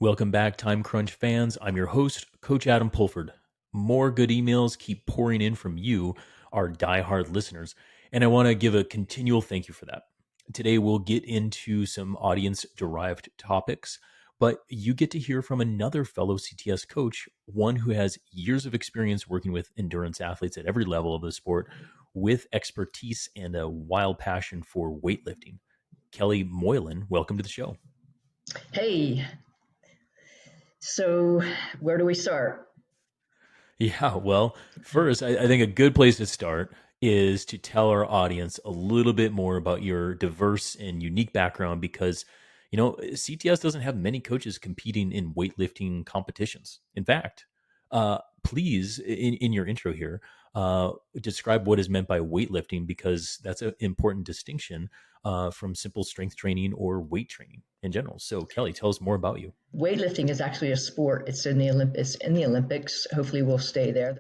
Welcome back, Time Crunch fans. I'm your host, Coach Adam Pulford. More good emails keep pouring in from you, our diehard listeners, and I want to give a continual thank you for that. Today, we'll get into some audience derived topics, but you get to hear from another fellow CTS coach, one who has years of experience working with endurance athletes at every level of the sport with expertise and a wild passion for weightlifting. Kellie Moylan, welcome to the show. Hey, so where do we start? Yeah, well, first, I think a good place to start is to tell our audience a little bit more about your diverse and unique background because, CTS doesn't have many coaches competing in weightlifting competitions. In fact, please, in your intro here, describe what is meant by weightlifting because that's an important distinction from simple strength training or weight training in general. So, Kellie, tell us more about you. Weightlifting is actually a sport. It's in the Olympics. Hopefully, we'll stay there.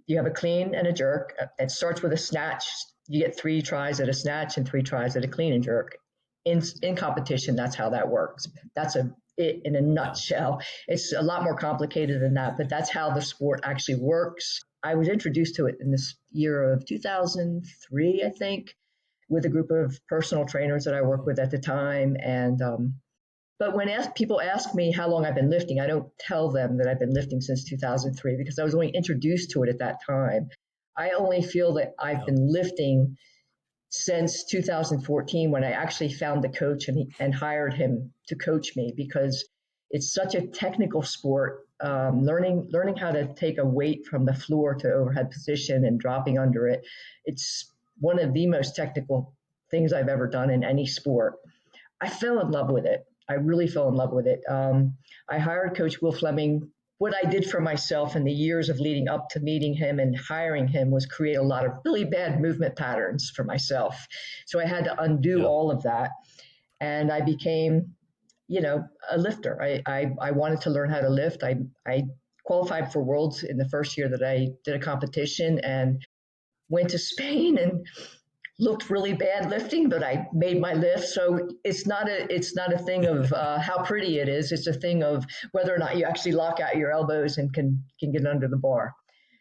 You have a clean and a jerk. It starts with a snatch. You get 3 tries at a snatch and 3 tries at a clean and jerk. In competition, that's how that works. That's it in a nutshell. It's a lot more complicated than that, but that's how the sport actually works. I was introduced to it in this year of 2003, I think, with a group of personal trainers that I worked with at the time. And but when people ask me how long I've been lifting, I don't tell them that I've been lifting since 2003 because I was only introduced to it at that time. I only feel that I've Yeah. been lifting since 2014 when I actually found the coach and hired him to coach me because it's such a technical sport. Learning how to take a weight from the floor to overhead position and dropping under it. It's one of the most technical things I've ever done in any sport. I fell in love with it. I really fell in love with it. I hired Coach Will Fleming. What I did for myself in the years of leading up to meeting him and hiring him was create a lot of really bad movement patterns for myself. So I had to undo Yeah. all of that. And I became, a lifter. I wanted to learn how to lift. I qualified for Worlds in the first year that I did a competition and went to Spain and looked really bad lifting, but I made my lift. So it's not a thing of how pretty it is. It's a thing of whether or not you actually lock out your elbows and can get under the bar.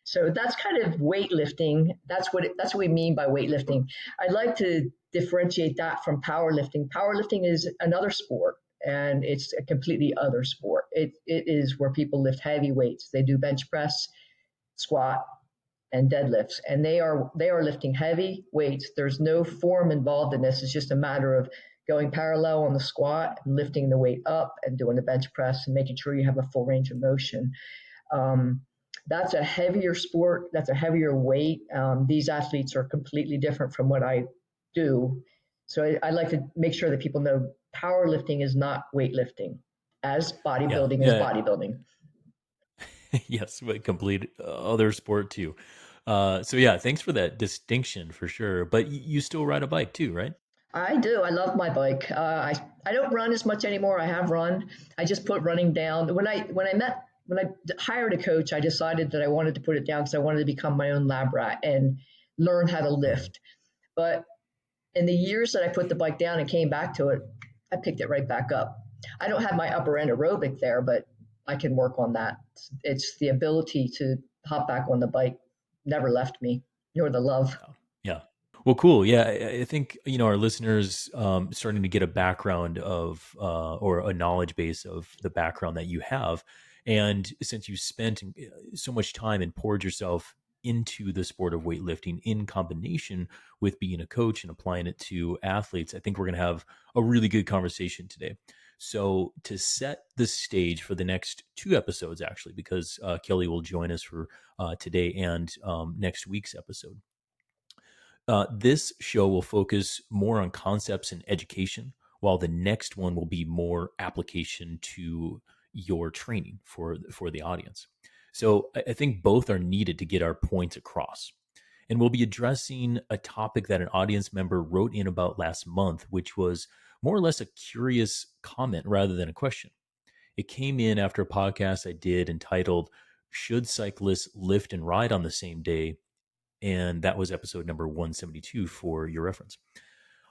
So that's kind of weightlifting. That's what we mean by weightlifting. I'd like to differentiate that from powerlifting. Powerlifting is another sport, and it's a completely other sport. It is where people lift heavy weights. They do bench press, squat, and deadlifts, and they are lifting heavy weights. There's no form involved in this. It's just a matter of going parallel on the squat and lifting the weight up and doing the bench press and making sure you have a full range of motion. That's a heavier sport. That's a heavier weight. These athletes are completely different from what I do. So I like to make sure that people know powerlifting is not weightlifting, as Yeah. bodybuilding is Yeah. bodybuilding. Yes, but complete other sport too. So yeah, thanks for that distinction for sure. But you still ride a bike too, right? I do. I love my bike. I don't run as much anymore. I have run. I just put running down. When I hired a coach, I decided that I wanted to put it down because I wanted to become my own lab rat and learn how to Mhm. lift. But in the years that I put the bike down and came back to it, I picked it right back up. I don't have my upper end aerobic there, but I can work on that. It's the ability to hop back on the bike never left me, nor the love. Yeah. Yeah. Well, cool. Yeah, I think our listeners starting to get a background of or a knowledge base of the background that you have, and since you spent so much time and poured yourself into the sport of weightlifting in combination with being a coach and applying it to athletes, I think we're going to have a really good conversation today. So to set the stage for the next 2 episodes, actually, because Kellie will join us for today and next week's episode. This show will focus more on concepts and education, while the next one will be more application to your training for the audience. So I think both are needed to get our points across. And we'll be addressing a topic that an audience member wrote in about last month, which was more or less a curious comment rather than a question. It came in after a podcast I did entitled, Should Cyclists Lift and Ride on the Same Day? And that was episode number 172 for your reference.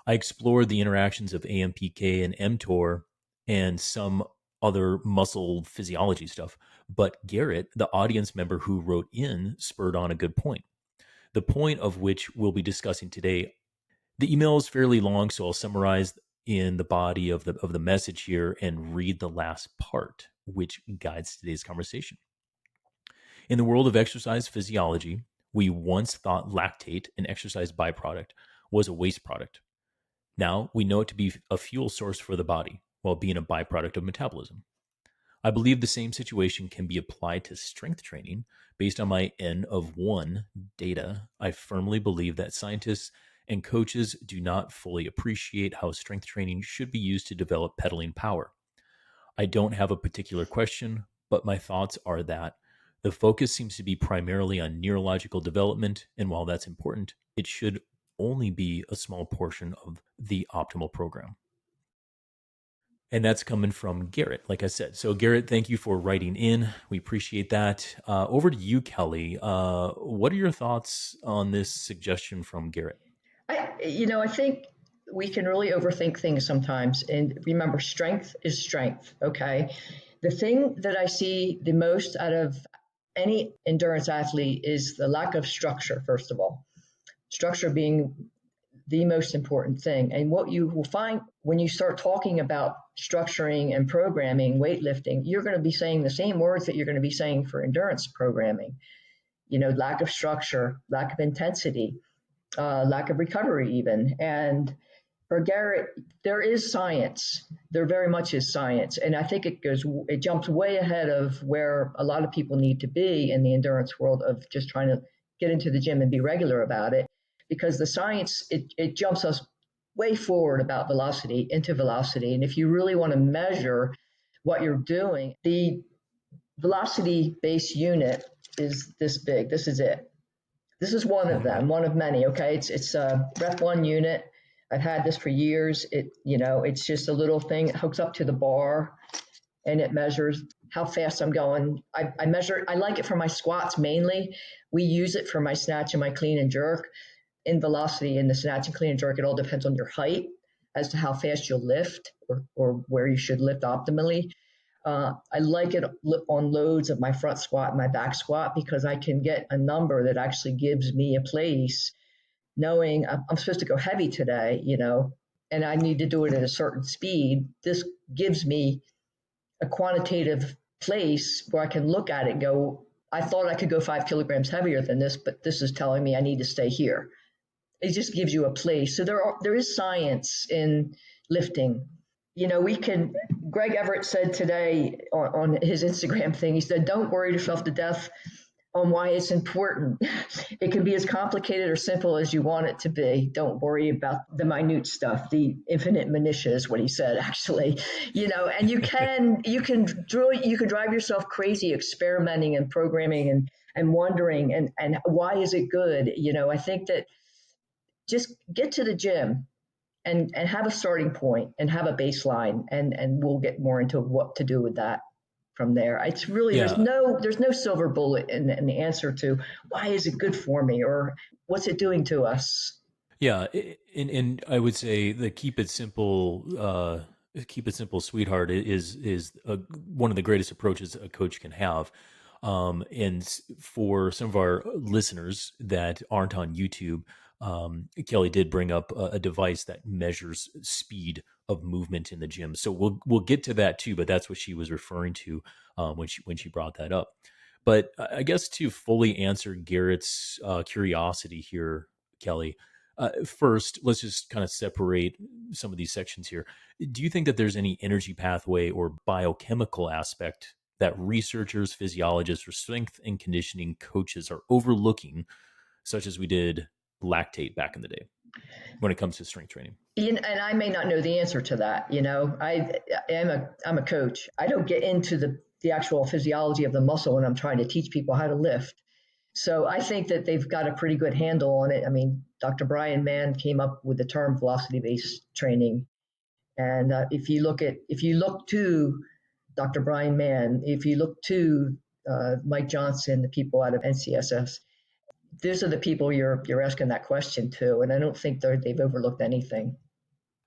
I explored the interactions of AMPK and mTOR and some other muscle physiology stuff. But Garrett, the audience member who wrote in, spurred on a good point. The point of which we'll be discussing today. The email is fairly long, so I'll summarize in the body of the message here and read the last part, which guides today's conversation. In the world of exercise physiology, we once thought lactate, an exercise byproduct, was a waste product. Now we know it to be a fuel source for the body, while being a byproduct of metabolism. I believe the same situation can be applied to strength training based on my N of 1 data. I firmly believe that scientists and coaches do not fully appreciate how strength training should be used to develop pedaling power. I don't have a particular question, but my thoughts are that the focus seems to be primarily on neurological development, and while that's important, it should only be a small portion of the optimal program. And that's coming from Garrett, like I said. So, Garrett, thank you for writing in. We appreciate that. Over to you, Kellie. What are your thoughts on this suggestion from Garrett? I think we can really overthink things sometimes. And remember, strength is strength. Okay. The thing that I see the most out of any endurance athlete is the lack of structure, first of all. Structure being the most important thing. And what you will find when you start talking about structuring and programming weightlifting, you're going to be saying the same words that you're going to be saying for endurance programming. Lack of structure, lack of intensity, lack of recovery, even. And for Garrett, there is science. There very much is science, and I think it jumps way ahead of where a lot of people need to be in the endurance world of just trying to get into the gym and be regular about it, because the science it jumps us way forward about velocity into velocity, and if you really want to measure what you're doing, the velocity base unit is this big. This is it. This is one of Mhm. them, one of many. Okay, it's a rep one unit. I've had this for years. It's just a little thing. It hooks up to the bar, and it measures how fast I'm going. I measure. I like it for my squats mainly. We use it for my snatch and my clean and jerk. In velocity, in the snatch and clean and jerk, it all depends on your height as to how fast you'll lift or where you should lift optimally. I like it on loads of my front squat and my back squat because I can get a number that actually gives me a place knowing I'm supposed to go heavy today, and I need to do it at a certain speed. This gives me a quantitative place where I can look at it and go, I thought I could go 5 kilograms heavier than this, but this is telling me I need to stay here. It just gives you a place. So there is science in lifting. We can. Greg Everett said today on his Instagram thing, he said, "Don't worry yourself to death on why it's important. It can be as complicated or simple as you want it to be. Don't worry about the minute stuff. The infinite minutia is what he said, actually. And you can drive yourself crazy experimenting and programming and wondering and why is it good? I think that just get to the gym and have a starting point and have a baseline, and we'll get more into what to do with that from there. It's really Yeah, there's no silver bullet in the answer to why is it good for me or what's it doing to us. yeah, and I would say the keep it simple, sweetheart, is one of the greatest approaches a coach can have. For some of our listeners that aren't on YouTube, Kellie did bring up a device that measures speed of movement in the gym. So we'll get to that too, but that's what she was referring to when she brought that up. But I guess to fully answer Garrett's curiosity here, Kellie, first, let's just kind of separate some of these sections here. Do you think that there's any energy pathway or biochemical aspect that researchers, physiologists, or strength and conditioning coaches are overlooking, such as we did lactate back in the day when it comes to strength training? And I may not know the answer to that. I'm a coach. I don't get into the actual physiology of the muscle when I'm trying to teach people how to lift. So I think that they've got a pretty good handle on it. I mean, Dr. Brian Mann came up with the term velocity-based training, and if you look to Dr. Brian Mann, if you look to Mike Johnson, the people out of NCSS, those are the people you're asking that question to, and I don't think they've overlooked anything.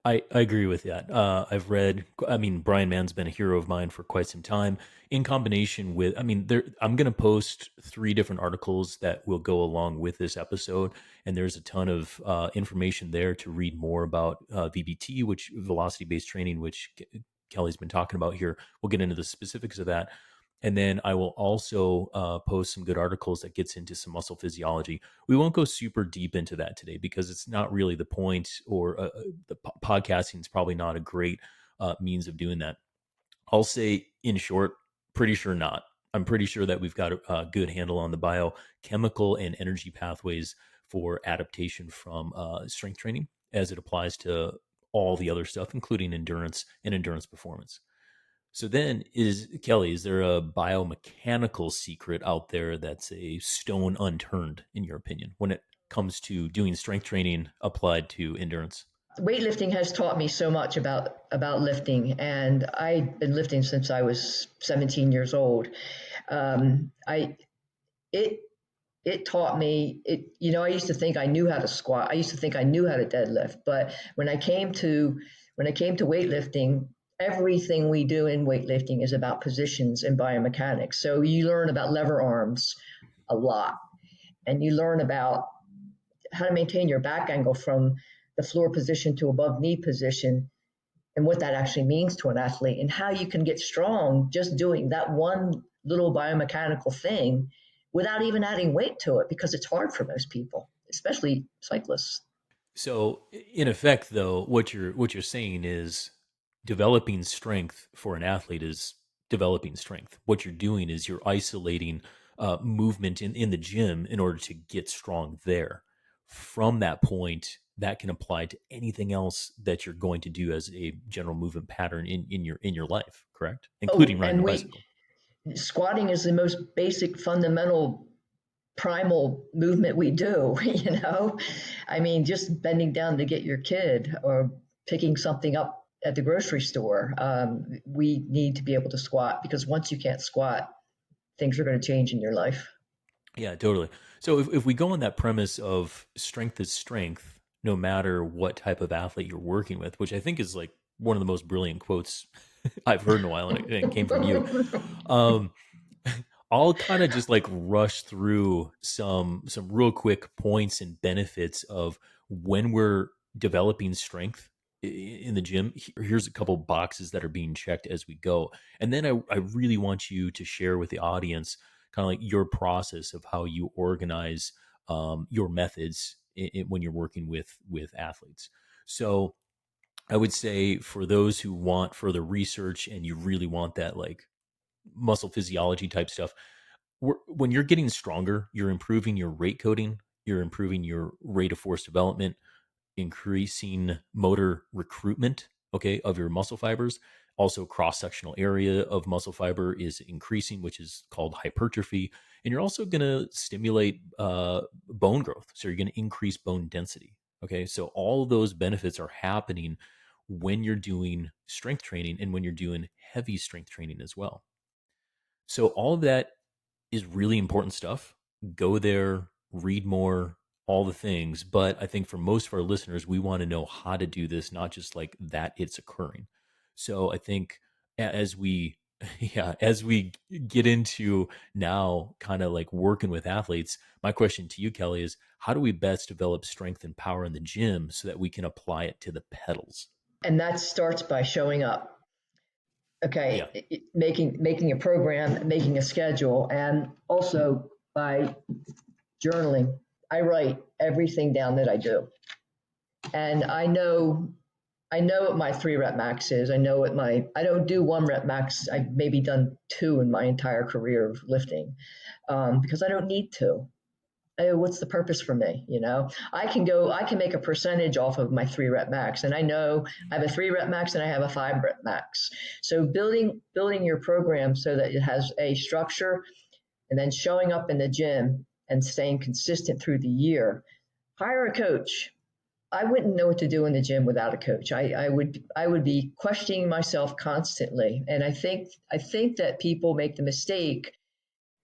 I agree with that. I've read, I mean, Brian Mann's been a hero of mine for quite some time. In combination with, I mean, I'm going to post three different articles that will go along with this episode. And there's a ton of information there to read more about VBT, which velocity based training, which Kelly's been talking about here. We'll get into the specifics of that. And then I will also post some good articles that gets into some muscle physiology. We won't go super deep into that today because it's not really the point, or the podcasting is probably not a great means of doing that. I'll say, in short, pretty sure not. I'm pretty sure that we've got a good handle on the biochemical and energy pathways for adaptation from strength training as it applies to all the other stuff, including endurance and endurance performance. So then, is Kelly, is there a biomechanical secret out there that's a stone unturned, in your opinion, when it comes to doing strength training applied to endurance? Weightlifting has taught me so much about lifting, and I've been lifting since I was 17 years old. I it it taught me it. You know, I used to think I knew how to squat. I used to think I knew how to deadlift. But when I came to weightlifting, everything we do in weightlifting is about positions and biomechanics. So you learn about lever arms a lot, and you learn about how to maintain your back angle from the floor position to above knee position, and what that actually means to an athlete, and how you can get strong just doing that one little biomechanical thing without even adding weight to it, because it's hard for most people, especially cyclists. So, in effect, though, what you're saying is developing strength for an athlete is developing strength. What you're doing is you're isolating movement in the gym in order to get strong there. From that point, that can apply to anything else that you're going to do as a general movement pattern in your life, correct? Oh, Including riding and a we bicycle. squatting is the most basic, fundamental, primal movement we do. I mean, just bending down to get your kid, or picking something up at the grocery store. We need to be able to squat, because once you can't squat, things are going to change in your life. Yeah, totally. So if we go on that premise of strength is strength, no matter what type of athlete you're working with, which I think is like one of the most brilliant quotes I've heard in a while, and it came from you. Um, I'll kind of just like rush through some real quick points and benefits of when we're developing strength in the gym. Here's a couple boxes that are being checked as we go, and then I really want you to share with the audience kind of like your process of how you organize your methods when you're working with athletes. So I would say, for those who want further research and you really want that like muscle physiology type stuff, when you're getting stronger, you're improving your rate coding, you're improving your rate of force development, increasing motor recruitment, okay, of your muscle fibers. Also, cross sectional area of muscle fiber is increasing, which is called hypertrophy. And you're also going to stimulate bone growth. So you're going to increase bone density. Okay. So all of those benefits are happening when you're doing strength training and when you're doing heavy strength training as well. So all of that is really important stuff. Go there, read more, all the things. But I think for most of our listeners, we want to know how to do this, not just like that it's occurring. So I think as we, yeah, as we get into now kind of like working with athletes, my question to you, Kelly, is how do we best develop strength and power in the gym so that we can apply it to the pedals? And that starts by showing up. Yeah. Okay, making a program, making a schedule, and also by journaling. I write everything down that I do, and I know what my 3 rep max is. I know what my I don't do 1 rep max. I've maybe done 2 in my entire career of lifting, because I don't need to. What's the purpose for me? I can make a percentage off of my 3 rep max, and I know I have a 3 rep max and I have a 5 rep max. So building your program so that it has a structure, and then showing up in the gym and staying consistent through the year. Hire a coach. I wouldn't know what to do in the gym without a coach. I would be questioning myself constantly, and I think that people make the mistake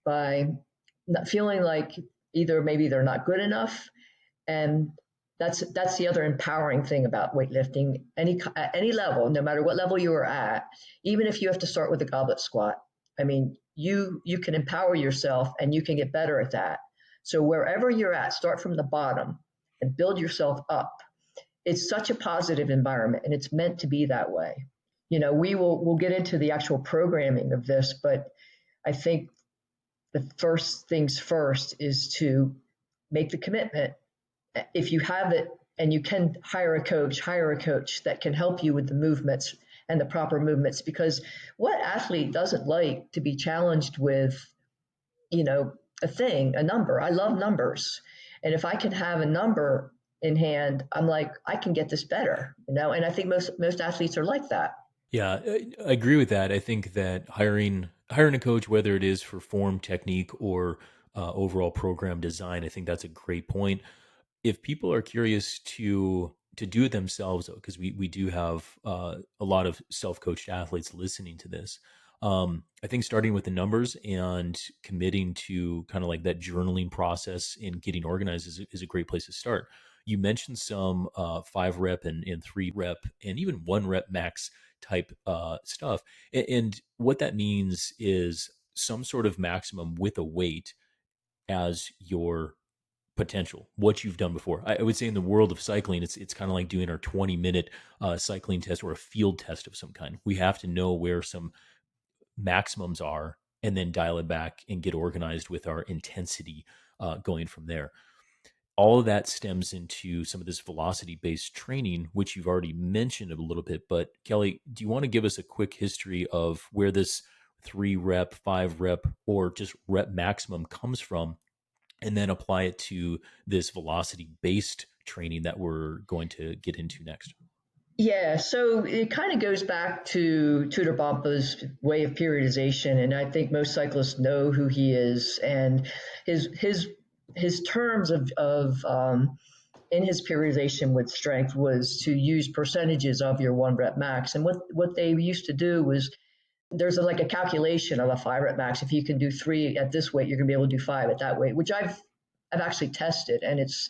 by not feeling like either maybe they're not good enough, and that's the other empowering thing about weightlifting. At any level, no matter what level you are at, even if you have to start with a goblet squat, I mean, you can empower yourself and you can get better at that. So wherever you're at, start from the bottom and build yourself up. It's such a positive environment, and it's meant to be that way. We'll get into the actual programming of this, but I think the first things first is to make the commitment. If you have it and you can hire a coach that can help you with the movements and the proper movements, because what athlete doesn't like to be challenged with, you know, a number? I love numbers. And if I can have a number in hand, I'm like, I can get this better, and I think most athletes are like that. Yeah, I agree with that. I think that hiring a coach, whether it is for form, technique, or overall program design, I think that's a great point. If people are curious to do it themselves, because we do have a lot of self-coached athletes listening to this, I think starting with the numbers and committing to kind of like that journaling process and getting organized is a great place to start. You mentioned some 5 rep and 3 rep and even 1 rep max type stuff, and what that means is some sort of maximum with a weight as your potential, what you've done before. I would say in the world of cycling, it's kind of like doing our 20-minute cycling test or a field test of some kind. We have to know where some maximums are and then dial it back and get organized with our intensity going from there. All of that stems into some of this velocity based training, which you've already mentioned a little bit. But Kellie, do you want to give us a quick history of where this 3 rep, 5 rep, or just rep maximum comes from, and then apply it to this velocity based training that we're going to get into next? Yeah, so it kind of goes back to Tudor Bompa's way of periodization, and I think most cyclists know who he is. And his his his terms of in his periodization with strength was to use percentages of your 1 rep max. And what they used to do was there's like a calculation of a 5 rep max. If you can do 3 at this weight, you're gonna be able to do 5 at that weight, which I've actually tested, and it's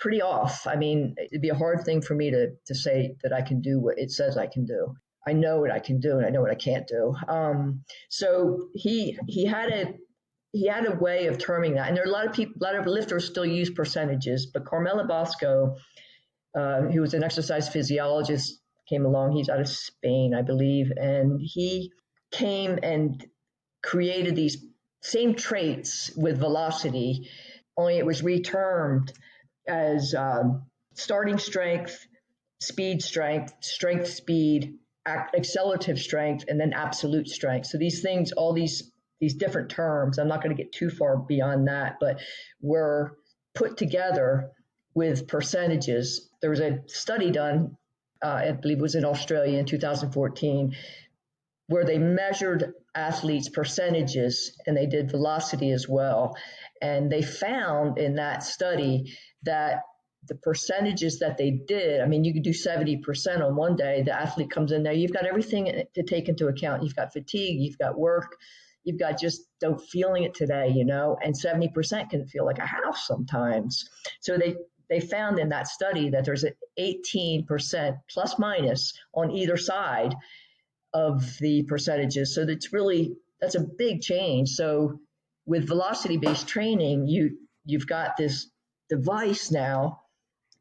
pretty off. I mean, it'd be a hard thing for me to say that I can do what it says I can do. I know what I can do, and I know what I can't do. So he had a way of terming that, and there are a lot of people, a lot of lifters still use percentages. But Carmela Bosco, who was an exercise physiologist, came along. He's out of Spain, I believe, and he came and created these same traits with velocity, only it was retermed as starting strength, speed strength, strength speed, accelerative strength, and then absolute strength. So these things, all these different terms, I'm not going to get too far beyond that, but were put together with percentages. There was a study done, I believe it was in Australia in 2014, where they measured athletes' percentages and they did velocity as well. And they found in that study that the percentages that they did, I mean, you could do 70% on one day. The athlete comes in there, you've got everything to take into account. You've got fatigue, you've got work, you've got just don't feeling it today, and 70% can feel like a house sometimes. So they found in that study that there's an 18% plus minus on either side of the percentages. So that's a big change. So with velocity based training, you've got this device now,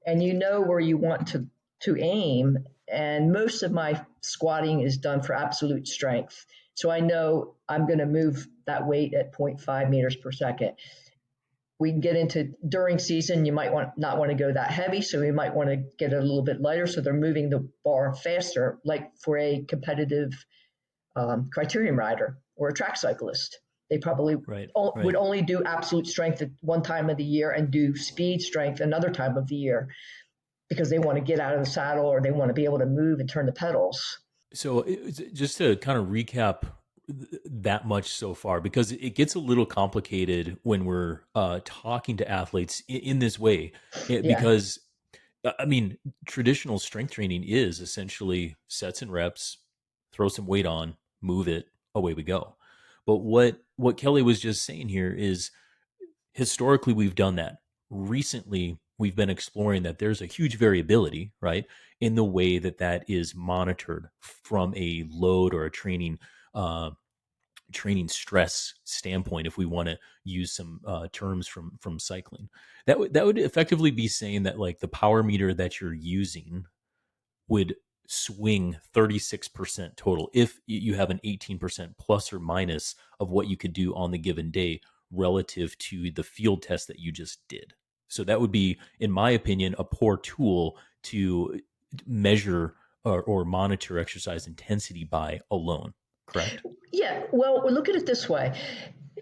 and you know where you want to aim. And most of my squatting is done for absolute strength. So I know I'm going to move that weight at 0.5 meters per second. We can get into during season, you might not want to go that heavy, so we might want to get it a little bit lighter, so they're moving the bar faster, like for a competitive criterium rider or a track cyclist. They probably Right, would right. only do absolute strength at one time of the year and do speed strength another time of the year because they want to get out of the saddle or they want to be able to move and turn the pedals. So just to kind of recap that much so far, because it gets a little complicated when we're talking to athletes in this way, Yeah. because I mean, traditional strength training is essentially sets and reps, throw some weight on, move it, away we go. But what Kellie was just saying here is historically we've done that. Recently, we've been exploring that there's a huge variability, right, in the way that that is monitored from a load or a uh, training stress standpoint. If we want to use some terms from cycling, that would effectively be saying that like the power meter that you're using would swing 36% total if you have an 18% plus or minus of what you could do on the given day relative to the field test that you just did. So that would be, in my opinion, a poor tool to measure or monitor exercise intensity by alone. Correct? Yeah, well, look at it this way.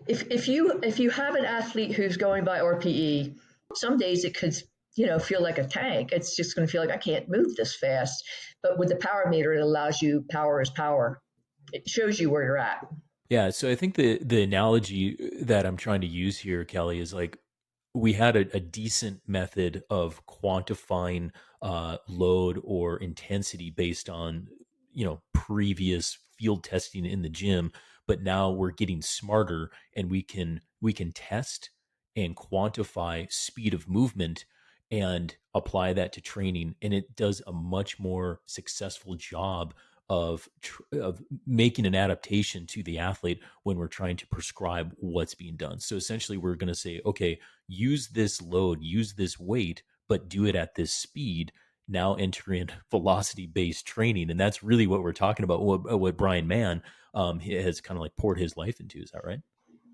If you have an athlete who's going by RPE, some days it could feel like a tank. It's just going to feel like I can't move this fast. But with the power meter, it allows you power is power. It shows you where you're at. Yeah, so I think the analogy that I'm trying to use here, Kelly, is like we had a decent method of quantifying load or intensity based on previous field testing in the gym, but now we're getting smarter and we can test and quantify speed of movement and apply that to training, and it does a much more successful job of making an adaptation to the athlete when we're trying to prescribe what's being done. So essentially, we're going to say, okay, use this load, use this weight, but do it at this speed. Now enter in velocity based training, and that's really what we're talking about. What Brian Mann has kind of like poured his life into. Is that right?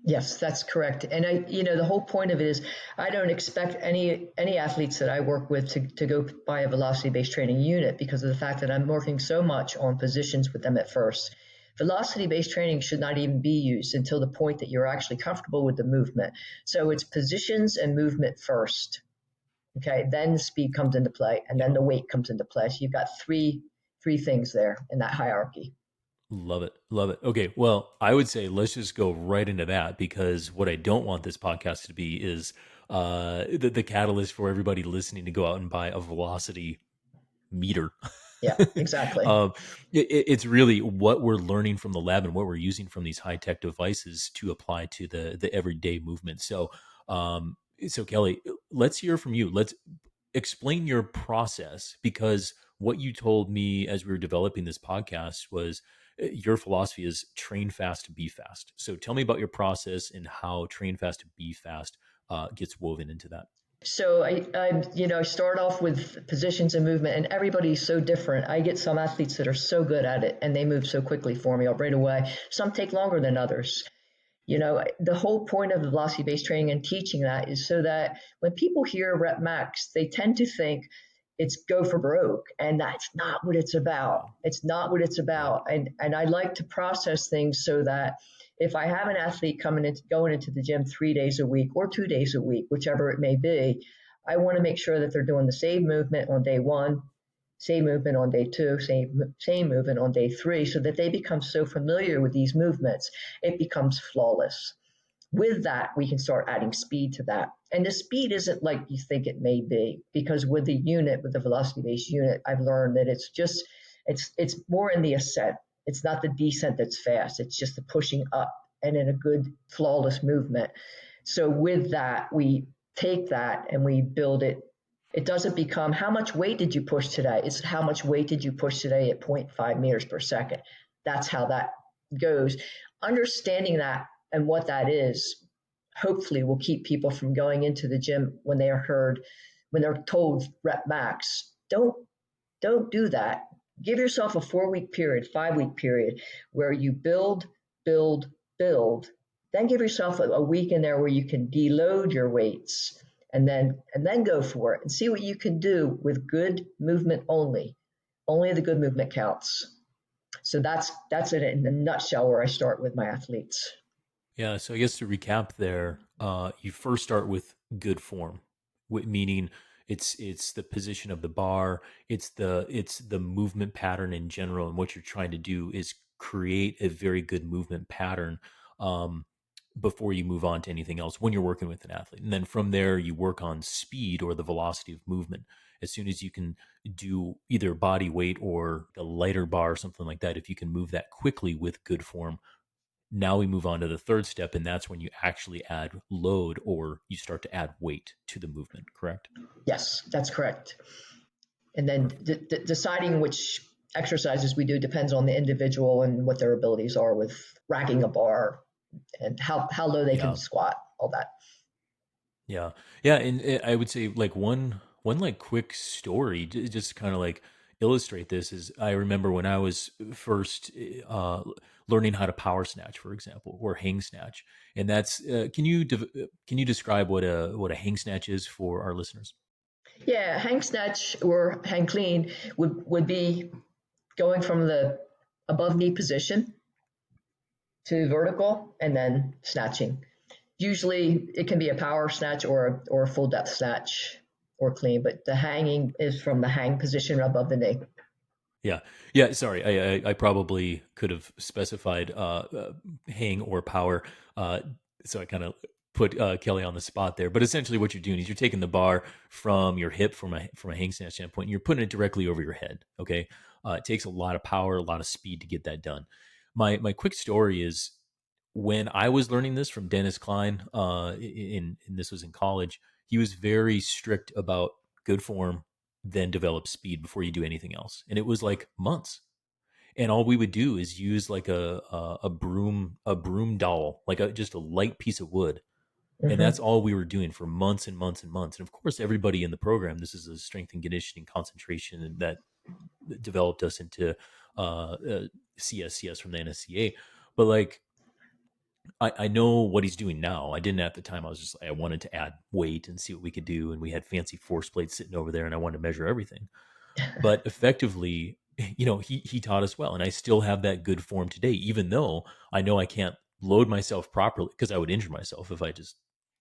Yes, that's correct. And the whole point of it is I don't expect any athletes that I work with to go by a velocity-based training unit because of the fact that I'm working so much on positions with them at first. Velocity-based training should not even be used until the point that you're actually comfortable with the movement. So it's positions and movement first. Okay, then speed comes into play, and then Yeah. the weight comes into play. So you've got three things there in that hierarchy. Love it. Love it. Okay. Well, I would say let's just go right into that because what I don't want this podcast to be is the catalyst for everybody listening to go out and buy a velocity meter. Yeah, exactly. um, it's really what we're learning from the lab and what we're using from these high tech devices to apply to the everyday movement. So Kelly, let's hear from you. Let's explain your process because what you told me as we were developing this podcast was your philosophy is train fast, be fast. So tell me about your process and how train fast, be fast gets woven into that. So I start off with positions and movement, and everybody's so different. I get some athletes that are so good at it, and they move so quickly for me right away. Some take longer than others. The whole point of the velocity-based training and teaching that is so that when people hear rep max, they tend to think it's go for broke, and that's not what it's about. Yeah. It's not what it's Right. about. And I like to process things so that if I have an athlete going into the gym 3 days a week or 2 days a week, whichever it may be, I want to make sure that they're doing the same movement on day one, same movement on day two, same movement on day three, so that they become so familiar with these movements, it becomes flawless. With that, we can start adding speed to that. And the speed isn't like you think it may be, because with the velocity-based unit, I've learned that it's more in the ascent. It's not the descent that's fast. It's just the pushing up and in a good flawless movement. So with that, we take that and we build it. It doesn't become how much weight did you push today? It's how much weight did you push today at 0.5 meters per second. That's how that goes. Understanding that and what that is, hopefully will keep people from going into the gym when they're told rep max. Don't do that. Give yourself a 4 week period, 5 week period where you build, build, build. Then give yourself a week in there where you can deload your weights and then go for it and see what you can do with good movement only. Only the good movement counts. So that's it in a nutshell where I start with my athletes. Yeah, so I guess to recap there, you first start with good form, meaning it's the position of the bar, it's the movement pattern in general, and what you're trying to do is create a very good movement pattern um, before you move on to anything else when you're working with an athlete, and then from there you work on speed or the velocity of movement. As soon as you can do either body weight or a lighter bar or something like that, if you can move that quickly with good form, Now we move on to the third step, and that's when you actually add load or you start to add weight to the movement, correct? Yes, that's correct. And then Perfect. deciding which exercises we do depends on the individual and what their abilities are with racking a bar and how low they can Yeah. squat, all that. Yeah. Yeah. And I would say like one like quick story, just kind of like illustrate this is I remember when I was first learning how to power snatch, for example, or hang snatch. And that's, can you describe what a hang snatch is for our listeners? Yeah, hang snatch or hang clean would be going from the above knee position to vertical and then snatching. Usually it can be a power snatch or a full depth snatch or clean, but the hanging is from the hang position above the knee. Yeah. Yeah. Sorry. I probably could have specified hang or power. Uh, so I kind of put Kelly on the spot there. But essentially, what you're doing is you're taking the bar from your hip from a hang snatch standpoint, and you're putting it directly over your head. Okay. It takes a lot of power, a lot of speed to get that done. My quick story is when I was learning this from Dennis Klein, in this was in college. He was very strict about good form, then develop speed before you do anything else. And it was like months. And all we would do is use like a broom dowel, like just a light piece of wood. And that's Mm-hmm. all we were doing for months and months and months. And of course, everybody in the program, this is a strength and conditioning concentration, and that developed us into CSCS from the NSCA. But like I know what he's doing now. I didn't at the time. I was just I wanted to add weight and see what we could do, and we had fancy force plates sitting over there, and I wanted to measure everything. But effectively, he taught us well, and I still have that good form today, even though I know I can't load myself properly because I would injure myself if I just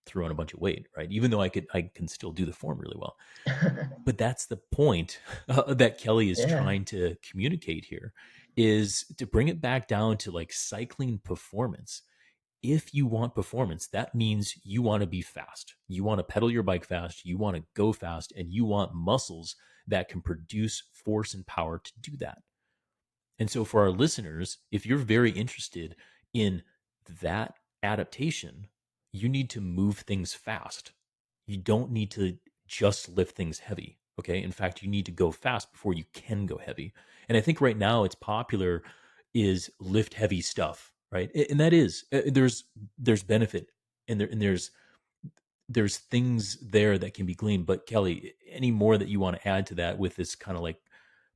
threw on a bunch of weight, right? Even though I can still do the form really well. But that's the point that Kelly is Yeah. trying to communicate here, is to bring it back down to like cycling performance. If you want performance, that means you want to be fast. You want to pedal your bike fast. You want to go fast, and you want muscles that can produce force and power to do that. And so, for our listeners, if you're very interested in that adaptation, you need to move things fast. You don't need to just lift things heavy. Okay. In fact, you need to go fast before you can go heavy. And I think right now it's popular is lift heavy stuff, right? And that is there's benefit, and there's things there that can be gleaned. But Kelly, any more that you want to add to that with this kind of like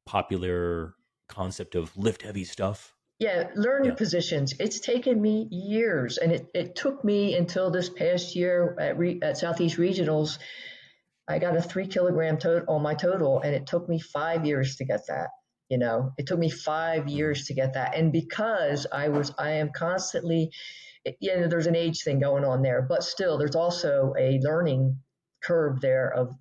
popular concept of lift heavy stuff? Yeah, learning Yeah. positions. It's taken me years, and it took me until this past year at Southeast Regionals. I got a 3 kilogram total on my total, and it took me 5 years to get that. It took me five Mhm. years to get that, and because I am constantly, there's an age thing going on there, but still, there's also a learning curve there of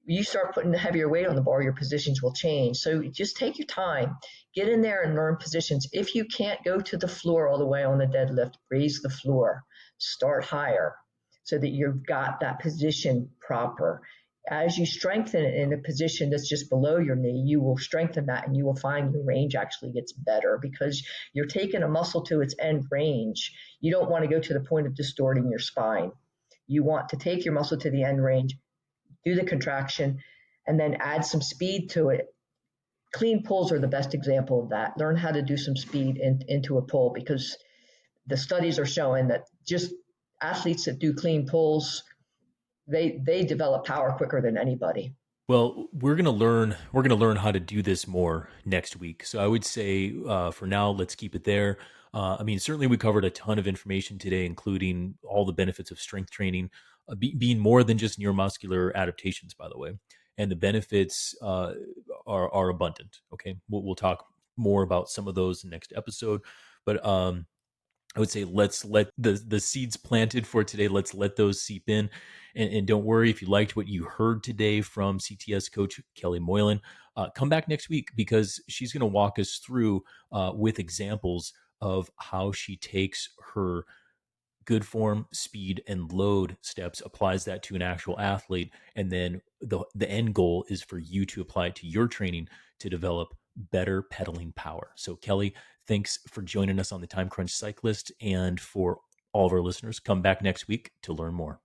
you start putting heavier weight on the bar, your positions will change. So just take your time, get in there and learn positions. If you can't go to the floor all the way on the deadlift, raise the floor, start higher so that you've got that position proper. As you strengthen it in a position that's just below your knee, you will strengthen that and you will find your range actually gets better because you're taking a muscle to its end range. You don't want to go to the point of distorting your spine. You want to take your muscle to the end range, do the contraction, and then add some speed to it. Clean pulls are the best example of that. Learn how to do some speed into a pull because the studies are showing that just athletes that do clean pulls, they develop power quicker than anybody. Well, we're gonna learn how to do this more next week. So I would say for now, let's keep it there. I mean, certainly we covered a ton of information today, including all the benefits of strength training, being more than just neuromuscular adaptations, by the way, and the benefits are abundant. Okay, we'll talk more about some of those next episode, but I would say let's let the seeds planted for today. Let's let those seep in, and don't worry if you liked what you heard today from CTS coach Kellie Moylan. Come back next week because she's going to walk us through with examples of how she takes her good form, speed, and load steps, applies that to an actual athlete, and then the end goal is for you to apply it to your training to develop better pedaling power. So, Kelly, Thanks for joining us on the Time Crunch Cyclist. And for all of our listeners, come back next week to learn more.